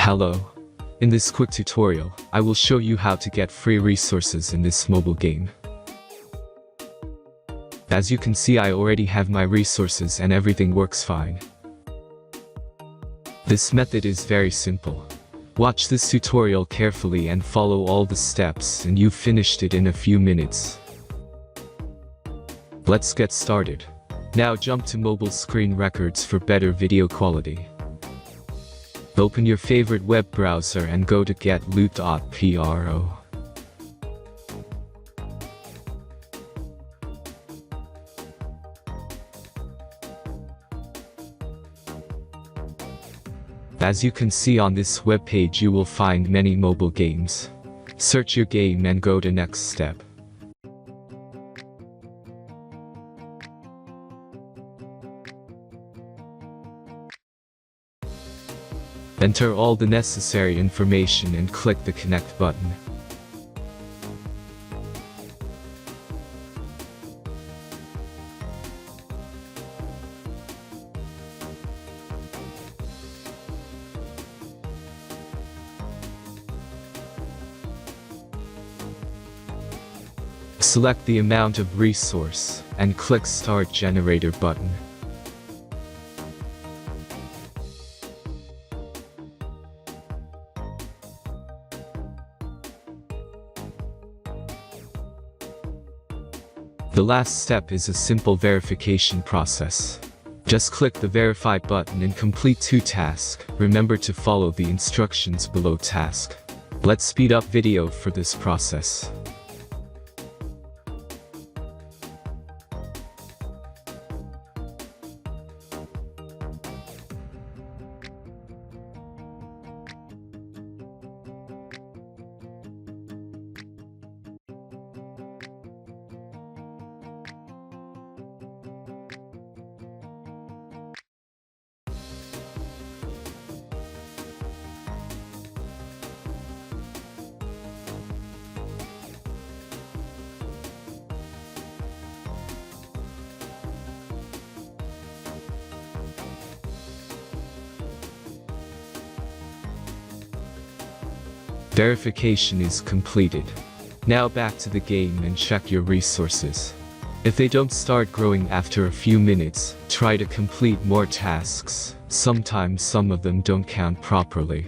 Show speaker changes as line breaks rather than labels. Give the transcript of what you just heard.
Hello. In this quick tutorial, I will show you how to get free resources in this mobile game. As you can see, I already have my resources and everything works fine. This method is very simple. Watch this tutorial carefully and follow all the steps and you've finished it in a few minutes. Let's get started. Now jump to mobile screen records for better video quality. Open your favorite web browser and go to getloot.pro. As you can see on this web page, you will find many mobile games. Search your game and go to next step. Enter all the necessary information and click the connect button. Select the amount of resource and click Start Generator button. The last step is a simple verification process. Just click the Verify button and complete 2 tasks. Remember to follow the instructions below task. Let's speed up video for this process. Verification is completed. Now back to the game and check your resources. If they don't start growing after a few minutes, try to complete more tasks. Sometimes some of them don't count properly.